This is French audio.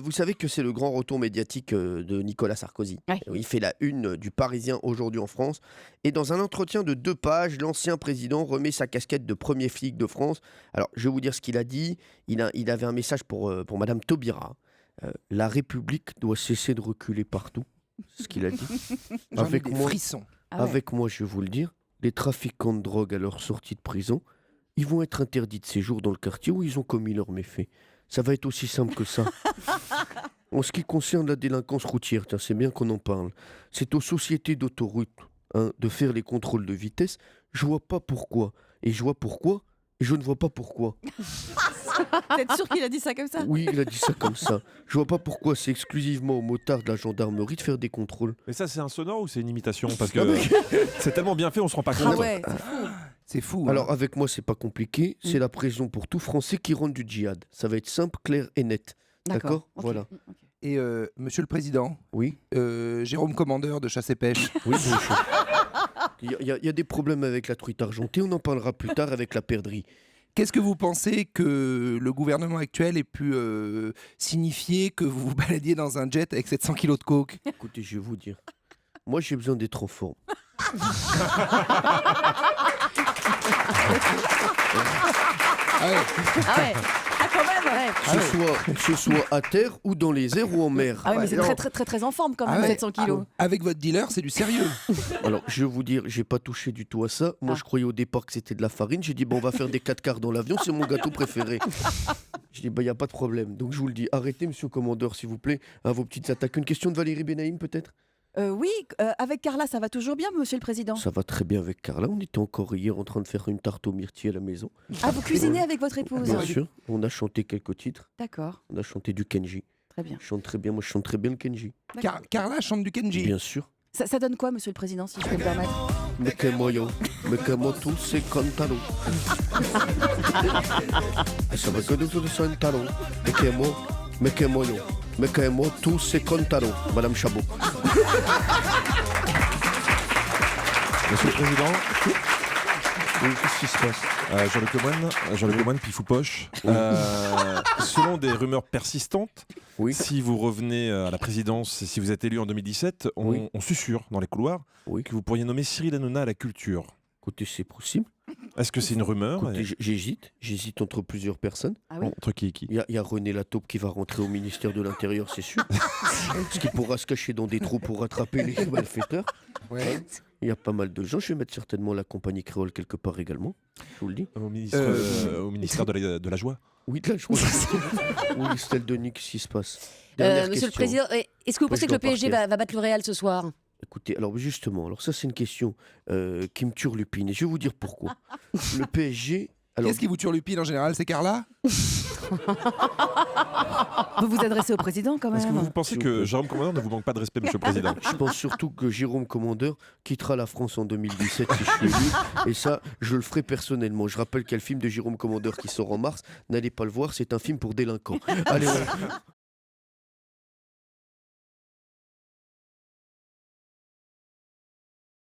Vous savez que c'est le grand retour médiatique de Nicolas Sarkozy. Ouais. Il fait la une du Parisien aujourd'hui en France. Et dans un entretien de 2 pages, l'ancien président remet sa casquette de premier flic de France. Alors, je vais vous dire ce qu'il a dit. Il avait un message pour Madame Taubira. La République doit cesser de reculer partout. C'est ce qu'il a dit. J'en ai Avec des moi, frissons. Ah ouais. avec moi, je vais vous le dire, les trafiquants de drogue à leur sortie de prison, ils vont être interdits de séjour dans le quartier où ils ont commis leurs méfaits. Ça va être aussi simple que ça. En ce qui concerne la délinquance routière, tiens, c'est bien qu'on en parle. C'est aux sociétés d'autoroutes de faire les contrôles de vitesse. Je vois pas pourquoi. Et je vois pourquoi. Et je ne vois pas pourquoi. Vous êtes sûr qu'il a dit ça comme ça? Oui, il a dit ça comme ça. Je vois pas pourquoi c'est exclusivement aux motards de la gendarmerie de faire des contrôles. Mais ça, c'est un sonore ou c'est une imitation? Parce que Ah, mais- c'est tellement bien fait, on se rend pas compte. Ah ouais, c'est fou. C'est fou. Alors avec moi, c'est pas compliqué. C'est la prison pour tout Français qui rentre du djihad. Ça va être simple, clair et net. D'accord. Ok. Voilà. Ok. Et Monsieur le Président, Oui. Jérôme Commandeur de Chasse et Pêche. Oui, bonjour. Il y a des problèmes avec la truite argentée. On en parlera plus tard avec la perdrix. Qu'est-ce que vous pensez que le gouvernement actuel ait pu signifier que vous vous baladiez dans un jet avec 700 kilos de coke? Écoutez, je vais vous dire. Moi, j'ai besoin d'être en forme. Ah ouais. Ah ouais. Ah quand même. Ouais. Ce soit à terre ou dans les airs ou en mer. Ah ouais, mais c'est non. très en forme quand Ah même, ouais. 700 kilos. Avec votre dealer, c'est du sérieux. Alors, je vais vous dire, j'ai pas touché du tout à ça. Moi, Ah. je croyais au départ que c'était de la farine. J'ai dit, bon, on va faire des 4 quarts dans l'avion. C'est mon gâteau préféré. Je dis, bah, il n'y a pas de problème. Donc, je vous le dis, arrêtez, monsieur le commandeur, s'il vous plaît, à vos petites attaques. Une question de Valérie Benaïm, peut-être? Oui, avec Carla, ça va toujours bien, monsieur le président? Ça va très bien avec Carla. On était encore hier en train de faire une tarte aux myrtilles à la maison. Ah, vous cuisinez avec votre épouse? Bien sûr. On a chanté quelques titres. D'accord, On a chanté du Kenji. très bien. Je chante très bien. Moi, je chante très bien le Kenji. Carla chante du Kenji. Bien sûr. Ça donne quoi, monsieur le président, si je peux me permettre? Me quemo yo, me quemo tous ces cantaros. Ça va que de tous ces cantaros. Me quemo yo, me quemo tous ces cantaros. Madame Chabot. Monsieur le Président, Oui, qu'est-ce qui se passe? Jean-Luc Lemoyne, Pifou Poche. Selon des rumeurs persistantes, Oui. si vous revenez à la présidence et si vous êtes élu en 2017, Oui. on susurre dans les couloirs Oui. que vous pourriez nommer Cyril Hanouna à la culture. Écoutez, c'est possible. Est-ce que c'est une rumeur? Écoutez, j'hésite entre plusieurs personnes. Ah oui? Entre qui et qui? Il y a René Lataupe qui va rentrer au ministère de l'Intérieur, c'est sûr. Parce qu'il pourra se cacher dans des trous pour rattraper les malfaiteurs. Ouais. Il y a pas mal de gens. Je vais mettre certainement la compagnie créole quelque part également. Je vous le dis. Au ministère de la joie. Oui, de la joie. Oui, Stella Denis, qu'est-ce qui se passe? Dernière Monsieur le question. président, est-ce que vous Moi, pensez je que le dois PSG partir. va battre le Real ce soir? Écoutez, alors justement, alors ça c'est une question qui me turlupine et je vais vous dire pourquoi. Le PSG, alors Qu'est-ce qui vous turlupine en général? C'est Carla? Vous vous adressez au président quand Est-ce que même? vous pensez que Jérôme Commandeur ne vous manque pas de respect, monsieur le Président? je pense surtout que Jérôme Commandeur quittera la France en 2017 si je suis élu et ça, je le ferai personnellement. Je rappelle qu'il y a le film de Jérôme Commandeur qui sort en mars. N'allez pas le voir, c'est un film pour délinquants. Allez,